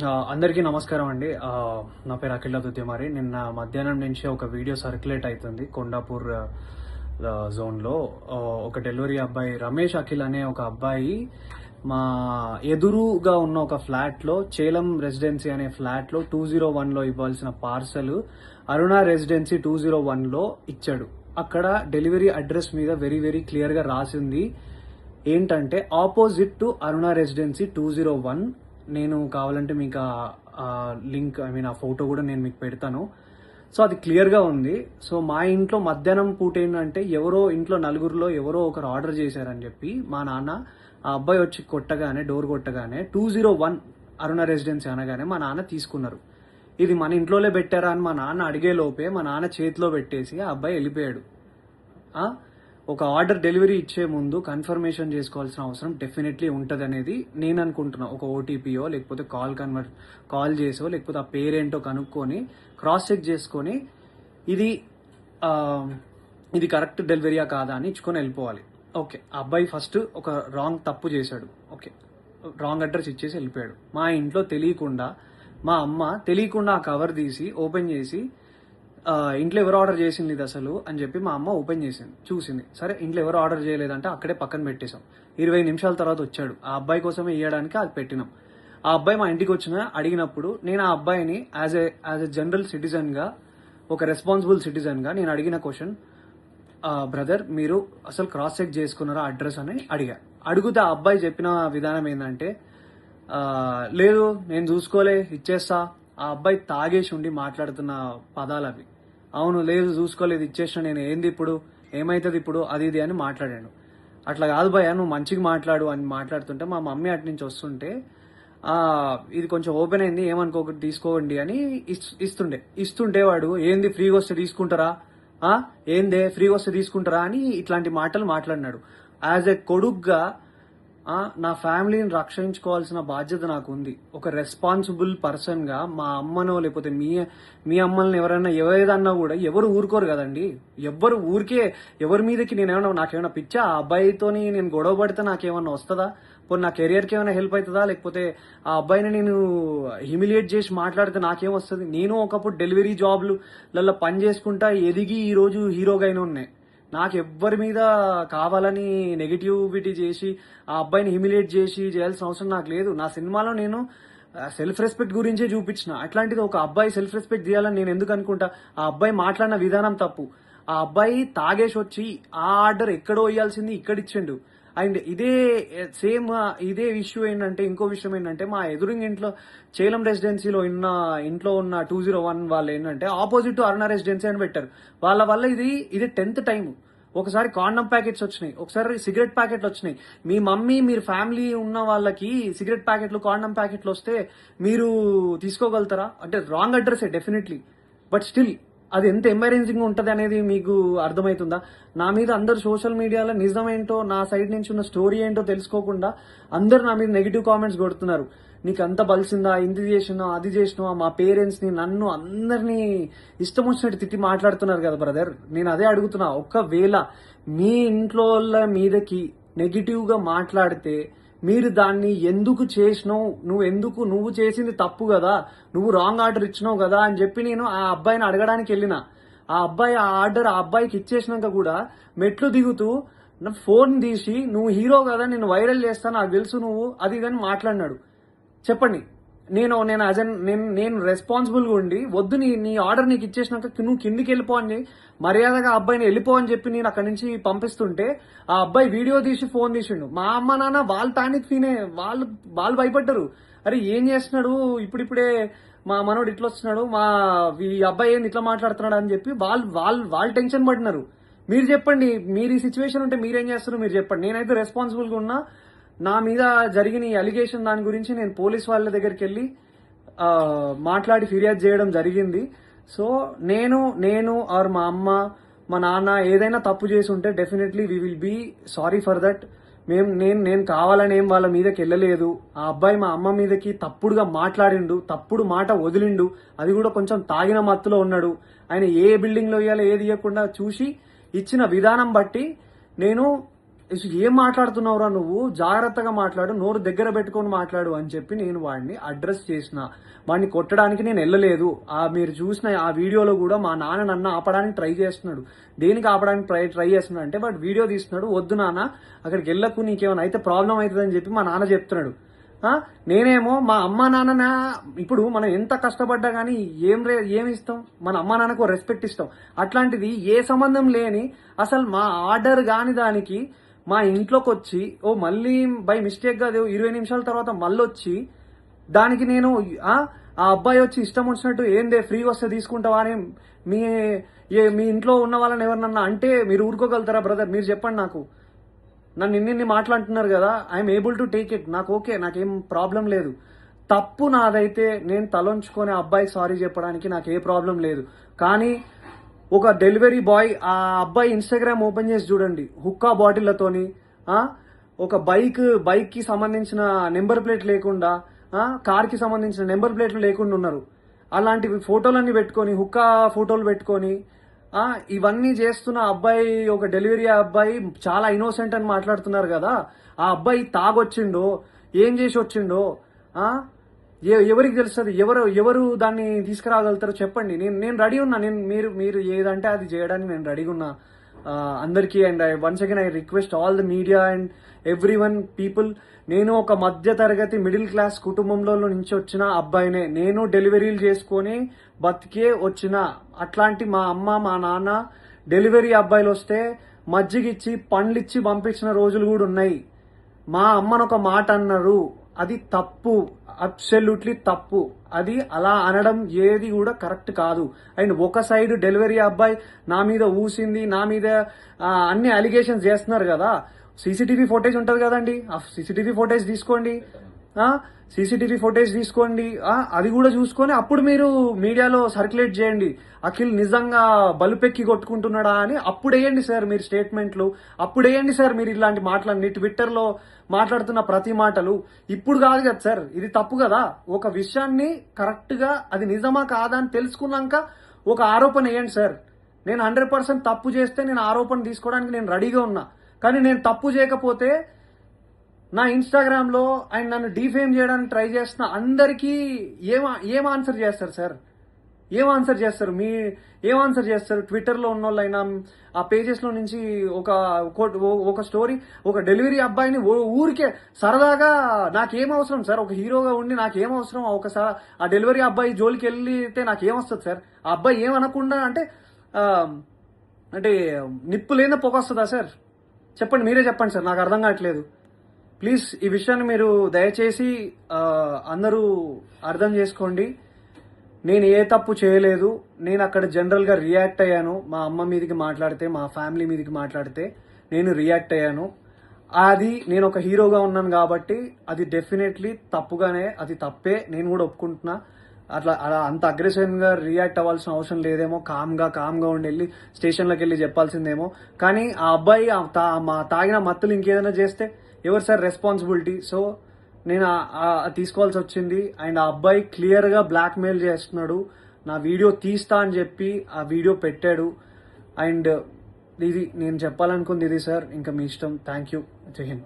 అందరికీ నమస్కారం అండి. నా పేరు అఖిల దుద్యమారి. నిన్న మధ్యాహ్నం నుంచి ఒక వీడియో సర్క్యులేట్ అవుతుంది కొండాపూర్ జోన్లో. ఒక డెలివరీ అబ్బాయి రమేష్ అఖిల్ అనే ఒక అబ్బాయి మా ఎదురుగా ఉన్న ఒక ఫ్లాట్లో, చేలం రెసిడెన్సీ అనే ఫ్లాట్లో 201లో ఇవ్వాల్సిన పార్సల్ అరుణ రెసిడెన్సీ 201లో ఇచ్చాడు. అక్కడ డెలివరీ అడ్రస్ మీద వెరీ వెరీ క్లియర్గా రాసింది ఏంటంటే ఆపోజిట్ టు అరుణ రెసిడెన్సీ 201. నేను కావాలంటే మీకు ఆ లింక్ ఆ ఫోటో కూడా నేను మీకు పెడతాను. సో అది క్లియర్గా ఉంది. సో మా ఇంట్లో మధ్యాహ్నం పూట ఏంటంటే ఎవరో ఇంట్లో నలుగురిలో ఎవరో ఒకరు ఆర్డర్ చేశారని చెప్పి మా నాన్న ఆ అబ్బాయి వచ్చి డోర్ కొట్టగానే 201 అరుణ రెసిడెన్సీ అనగానే మా నాన్న తీసుకున్నారు. ఇది మన ఇంట్లోనే పెట్టారా అని మా నాన్న అడిగే లోపే మా నాన్న చేతిలో పెట్టేసి ఆ అబ్బాయి వెళ్ళిపోయాడు. ఒక ఆర్డర్ డెలివరీ ఇచ్చే ముందు కన్ఫర్మేషన్ చేసుకోవాల్సిన అవసరం డెఫినెట్లీ ఉంటుంది అనేది నేను అనుకుంటున్నా. ఒక ఓటీపీయో లేకపోతే కాల్ చేసో లేకపోతే ఆ పేరేంటో కనుక్కొని క్రాస్ చెక్ చేసుకొని ఇది కరెక్ట్ డెలివరీయా కాదా అని ఇచ్చుకొని వెళ్ళిపోవాలి. ఓకే, ఆ అబ్బాయి ఫస్ట్ ఒక తప్పు చేశాడు. ఓకే, రాంగ్ అడ్రస్ ఇచ్చేసి వెళ్ళిపోయాడు. మా ఇంట్లో తెలియకుండా మా అమ్మ ఆ కవర్ తీసి ఓపెన్ చేసి ఇంట్లో ఎవరు ఆర్డర్ చేసింది ఇది అసలు అని చెప్పి మా అమ్మ ఓపెన్ చేసింది, చూసింది. సరే ఇంట్లో ఎవరు ఆర్డర్ చేయలేదంటే అక్కడే పక్కన పెట్టేశాం. 20 నిమిషాల తర్వాత వచ్చాడు. ఆ అబ్బాయి కోసమే ఇవ్వడానికి అది పెట్టినాం. ఆ అబ్బాయి మా ఇంటికి అడిగినప్పుడు నేను ఆ అబ్బాయిని యాజ్ ఎ జనరల్ సిటిజన్గా, ఒక రెస్పాన్సిబుల్ సిటిజన్గా నేను అడిగిన క్వశ్చన్, బ్రదర్ మీరు అసలు క్రాస్ చెక్ చేసుకున్నారా అడ్రస్ అని అడిగితే ఆ అబ్బాయి చెప్పిన విధానం ఏంటంటే, లేదు నేను చూసుకోలే ఇచ్చేస్తా. ఆ అబ్బాయి తాగేసి ఉండి మాట్లాడుతున్న పదాలు అవి. అవును, లేదు చూసుకోలేదు ఇచ్చేసిన, నేను ఏంది ఇప్పుడు, ఏమైతుంది ఇప్పుడు, అది ఇది అని మాట్లాడాను. అట్లా కాదు భయ్యా, నువ్వు మంచిగా మాట్లాడు అని మాట్లాడుతుంటే మా మమ్మీ అటు నుంచి వస్తుంటే ఇది కొంచెం ఓపెన్ అయింది ఏమనుకోకటి తీసుకోండి అని ఇస్తుంటే వాడు ఏంది ఫ్రీగా వస్తే తీసుకుంటారా, ఏందే ఫ్రీగా వస్తే తీసుకుంటారా అని ఇట్లాంటి మాటలు మాట్లాడినాడు. యాజ్ ఎ కొడుగ్గా నా ఫ్యామిలీని రక్షించుకోవాల్సిన బాధ్యత నాకు ఉంది. ఒక రెస్పాన్సిబుల్ పర్సన్ గా మా అమ్మనో లేకపోతే మీ అమ్మల్ని ఎవరైనా ఏదన్నా కూడా ఎవరు ఊరుకోరు కదండి. ఎవరి మీదకి నాకేమైనా పిచ్చా, ఆ అబ్బాయితోని నేను గొడవ పడితే నాకేమన్నా వస్తుందా, పోనీ నా కెరియర్కి ఏమైనా హెల్ప్ అవుతుందా, లేకపోతే ఆ అబ్బాయిని నేను హ్యూమిలియేట్ చేసి మాట్లాడితే నాకేం వస్తుంది. నేను ఒకప్పుడు డెలివరీ జాబ్లలో పని చేసుకుంటా ఎదిగి ఈ రోజు హీరోగా అయినా ఉన్నాయి. నాకు ఎవ్వరి మీద కావాలని నెగిటివిటీ చేసి ఆ అబ్బాయిని హ్యూమిలియేట్ చేసి చేయాల్సిన అవసరం నాకు లేదు. నా సినిమాలో నేను సెల్ఫ్ రెస్పెక్ట్ గురించే చూపించిన. అట్లాంటిది ఒక అబ్బాయి సెల్ఫ్ రెస్పెక్ట్ చేయాలని నేను ఎందుకు అనుకుంటా. ఆ అబ్బాయి మాట్లాడిన విధానం తప్పు. ఆ అబ్బాయి తాగేసి వచ్చి ఆ ఆర్డర్ ఎక్కడో ఇవ్వాల్సింది ఇక్కడ ఇచ్చిండు. అండ్ ఇదే ఇష్యూ ఏంటంటే, ఇంకో విషయం ఏంటంటే, మా ఎదురింగ్ ఇంట్లో చేలం రెసిడెన్సీలో ఇంట్లో ఉన్న 201 వాళ్ళు ఏంటంటే ఆపోజిట్ అరుణ రెసిడెన్సీ అని పెట్టారు. వాళ్ళ వల్ల ఇది 10th టైం. ఒకసారి కాండమ్ ప్యాకెట్స్ వచ్చినాయి, ఒకసారి సిగరెట్ ప్యాకెట్లు వచ్చినాయి. మీ మమ్మీ మీరు ఫ్యామిలీ ఉన్న వాళ్ళకి సిగరెట్ ప్యాకెట్లు కాండమ్ ప్యాకెట్లు వస్తే మీరు తీసుకోగలుగుతారా? అంటే wrong address definitely, but still అది ఎంత ఎంబారెన్సింగ్ ఉంటుంది అనేది మీకు అర్థమవుతుందా? నా మీద అందరు సోషల్ మీడియాలో నిజమేంటో, నా సైడ్ నుంచి ఉన్న స్టోరీ ఏంటో తెలుసుకోకుండా అందరు నా మీద నెగిటివ్ కామెంట్స్ కొడుతున్నారు. నీకు అంత బలిసిందా, ఇంది చేసినా అది చేసినా, మా పేరెంట్స్ని నన్ను అందరినీ ఇష్టం వచ్చినట్టు తిట్టి మాట్లాడుతున్నారు కదా బ్రదర్. నేను అదే అడుగుతున్నా, ఒకవేళ మీ ఇంట్లో మీదకి నెగిటివ్గా మాట్లాడితే మీరు దాన్ని ఎందుకు చేసినావు, నువ్వు చేసింది తప్పు కదా, నువ్వు రాంగ్ ఆర్డర్ ఇచ్చినావు కదా అని చెప్పి నేను ఆ అబ్బాయిని అడగడానికి వెళ్ళిన. ఆ అబ్బాయి ఆ ఆర్డర్ ఆ అబ్బాయికి ఇచ్చేసినాక కూడా మెట్లు దిగుతూ నా ఫోన్ తీసి నువ్వు హీరో కదా, నేను వైరల్ చేస్తా, నాకు తెలుసు నువ్వు అది ఇదని మాట్లాడినాడు. చెప్పండి, నేను రెస్పాన్సిబుల్గా ఉండి వద్దు నీ ఆర్డర్ నీకు ఇచ్చేసినాక నువ్వు కిందికి వెళ్ళిపో అని మర్యాదగా ఆ అబ్బాయిని వెళ్ళిపో అని చెప్పి నేను అక్కడి నుంచి పంపిస్తుంటే ఆ అబ్బాయి వీడియో తీసి ఫోన్ తీసిండు. మా అమ్మ నాన్న వాళ్ళు తానికి వాళ్ళు భయపడ్డారు. అరే ఏం చేస్తున్నాడు ఇప్పుడిప్పుడే మా మనోడు ఇట్లా వస్తున్నాడు, ఈ అబ్బాయి ఏంది ఇట్లా మాట్లాడుతున్నాడు అని చెప్పి వాళ్ళు టెన్షన్ పడినారు. మీరు చెప్పండి, మీరు ఈ సిచ్యువేషన్ ఉంటే మీరేం చేస్తారు మీరు చెప్పండి. నేనైతే రెస్పాన్సిబుల్గా ఉన్నా. నా మీద జరిగిన ఈ అలిగేషన్ దాని గురించి నేను పోలీస్ వాళ్ళ దగ్గరికి వెళ్ళి మాట్లాడి ఫిర్యాదు చేయడం జరిగింది. సో నేను ఆర్ మా అమ్మ మా నాన్న ఏదైనా తప్పు చేసి ఉంటే definitely we will be sorry for that. నేను కావాలని ఏం వాళ్ళ మీదకి వెళ్ళలేదు. ఆ అబ్బాయి మా అమ్మ మీదకి తప్పుడుగా మాట్లాడిండు, తప్పుడు మాట వదిలిండు, అది కూడా కొంచెం తాగిన మత్తులో ఉన్నాడు. ఆయన ఏ బిల్డింగ్లో ఇవ్వాలో ఏది ఇవ్వకుండా చూసి ఇచ్చిన విధానం బట్టి నేను ఏం మాట్లాడుతున్నావురా నువ్వు, జాగ్రత్తగా మాట్లాడు, నోరు దగ్గర పెట్టుకొని మాట్లాడు అని చెప్పి నేను వాడిని అడ్రస్ చేసిన. వాడిని కొట్టడానికి నేను వెళ్ళలేదు. మీరు చూసిన ఆ వీడియోలో కూడా మా నాన్న నన్ను ఆపడానికి ట్రై చేస్తున్నాడు. దేనికి ఆపడానికి ట్రై చేస్తున్నాడు అంటే వాడు వీడియో తీస్తున్నాడు, వద్దు నాన్న అక్కడికి వెళ్ళకు, నీకేమైనా అయితే ప్రాబ్లం అవుతుందని చెప్పి మా నాన్న చెప్తున్నాడు. నేనేమో మా అమ్మ నాన్న, ఇప్పుడు మనం ఎంత కష్టపడ్డా కానీ ఏమి ఇస్తాం, మన అమ్మ నాన్నకు రెస్పెక్ట్ ఇస్తాం. అట్లాంటిది ఏ సంబంధం లేని అసలు మా ఆర్డర్ కాని దానికి మా ఇంట్లోకి వచ్చి మళ్ళీ బై మిస్టేక్ గా 20 నిమిషాల తర్వాత మళ్ళీ వచ్చి దానికి నేను ఆ అబ్బాయి వచ్చి ఇష్టం వచ్చినట్టు ఏందే ఫ్రీగా వస్తే తీసుకుంటావా అని మీ ఇంట్లో ఉన్న వాళ్ళని ఎవరినన్నా అంటే మీరు ఊరుకోగలుగుతారా బ్రదర్? మీరు చెప్పండి. నాకు నన్ను ఇన్ని మాట్లాడుతున్నారు కదా, I'm able to take it. నాకు ఓకే, నాకేం ప్రాబ్లం లేదు. తప్పు నాదైతే నేను తలొంచుకొని అబ్బాయికి సారీ చెప్పడానికి నాకు ఏ ప్రాబ్లం లేదు. కానీ ఒక డెలివరీ బాయ్ ఆ అబ్బాయి ఇన్స్టాగ్రామ్ ఓపెన్ చేసి చూడండి, హుక్కా బాటిళ్లతోని ఒక బైక్ కి సంబంధించిన నెంబర్ ప్లేట్ లేకుండా, కార్ కి సంబంధించిన నెంబర్ ప్లేట్లు లేకుండా ఉన్నారు. అలాంటివి ఫోటోలన్నీ పెట్టుకొని, హుక్కా ఫోటోలు పెట్టుకొని ఇవన్నీ చేస్తున్న అబ్బాయి, ఒక డెలివరీ అబ్బాయి చాలా ఇన్నోసెంట్ అని మాట్లాడుతున్నారు కదా. ఆ అబ్బాయి తాగొచ్చిండో ఏం చేసి వచ్చిండో ఎవరికి తెలుస్తుంది? ఎవరు దాన్ని తీసుకురాగలుగుతారో చెప్పండి. నేను రెడీ ఉన్నా. మీరు ఏదంటే అది చేయడానికి నేను రెడీగా ఉన్నా అందరికీ. And once again I request all the media and every one people, నేను ఒక మధ్య తరగతి మిడిల్ క్లాస్ కుటుంబంలో నుంచి వచ్చిన అబ్బాయినే. నేను డెలివరీలు చేసుకొని బతికే వచ్చిన. అట్లాంటి మా అమ్మ మా నాన్న డెలివరీ అబ్బాయిలు వస్తే మజ్జిగిచ్చి పండ్లిచ్చి పంపించిన రోజులు కూడా ఉన్నాయి. మా అమ్మను ఒక మాట అన్నారు, అది తప్పు, అబ్సల్యూట్లీ తప్పు. అది అలా అనడం ఏది కూడా కరెక్ట్ కాదు. అండ్ ఒక సైడ్ డెలివరీ అబ్బాయి నా మీద ఊసింది, నా మీద అన్ని అలిగేషన్స్ చేస్తున్నారు కదా. సీసీటీవీ ఫుటేజ్ ఉంటది కదండి, ఆ సీసీటీవీ ఫుటేజ్ తీసుకోండి. అది కూడా చూసుకొని అప్పుడు మీరు మీడియాలో సర్క్యులేట్ చేయండి. అఖిల్ నిజంగా బలుపెక్కి కొట్టుకుంటున్నాడా అని అప్పుడు వేయండి సార్ మీరు స్టేట్మెంట్లు. అప్పుడు వేయండి సార్ మీరు ఇలాంటి మాటలన్నీ ట్విట్టర్ లో మాట్లాడుతున్న ప్రతి మాటలు. ఇప్పుడు కాదు కదా సార్, ఇది తప్పు కదా. ఒక విషయాన్ని కరెక్ట్ గా అది నిజమా కాదా అని తెలుసుకున్నాక ఒక ఆరోపణ వేయండి సార్. నేను 100% తప్పు చేస్తే నేను ఆరోపణ తీసుకోవడానికి నేను రెడీగా ఉన్నా. కానీ నేను తప్పు చేయకపోతే నా ఇన్స్టాగ్రామ్ లో ఆయన నన్ను డిఫేమ్ చేయడానికి ట్రై చేస్తున్న అందరికీ ఏం ఆన్సర్ చేస్తారు సార్? ఏం ఆన్సర్ చేస్తారు? ట్విట్టర్ లో ఉన్న వాళ్ళైనా ఆ పేజెస్ లో నుంచి ఒక స్టోరీ, ఒక డెలివరీ అబ్బాయిని ఊరికే సరదాగా, నాకేం అవసరం సార్? ఒక హీరోగా ఉండి నాకేం అవసరం? ఒకసారి ఆ డెలివరీ అబ్బాయి జోలికి వెళ్తే నాకేం వస్తుంది సార్? ఆ అబ్బాయి ఏమనకుండా అంటే నిప్పు లేని పొగ వస్తుందా సార్? చెప్పండి, మీరే చెప్పండి సార్, నాకు అర్థం కావట్లేదు. ప్లీజ్ ఈ విషయాన్ని మీరు దయచేసి అందరూ అర్థం చేసుకోండి. నేను ఏ తప్పు చేయలేదు. నేను అక్కడ జనరల్ గా రియాక్ట్ అయ్యాను. మా అమ్మ మీదకి మాట్లాడితే, మా ఫ్యామిలీ మీదకి మాట్లాడితే నేను రియాక్ట్ అయ్యాను. అది నేను ఒక హీరోగా ఉన్నాను కాబట్టి అది డెఫినెట్లీ తప్పుగానే, అది తప్పే, నేను కూడా ఒప్పుకుంటున్నా. అలా అంత అగ్రెసివ్ గా రియాక్ట్ అవ్వాల్సిన అవసరం లేదేమో. కామ్గా ఉండి వెళ్ళి స్టేషన్లోకి వెళ్ళి చెప్పాల్సిందేమో. కానీ ఆ అబ్బాయి తాగిన మత్తులు ఇంకేదైనా చేస్తే ఎవరు సార్ రెస్పాన్సిబిలిటీ? సో నేను తీసుకోవాల్సి వచ్చింది. అండ్ ఆ అబ్బాయి క్లియర్ గా బ్లాక్ మెయిల్ చేస్తున్నాడు. నా వీడియో తీస్తా అని చెప్పి ఆ వీడియో పెట్టాడు. అండ్ ఇది నేను చెప్పాలనుకుంది ఇది సార్. ఇంకా మీ ఇష్టం. Thank you. జై హింద్.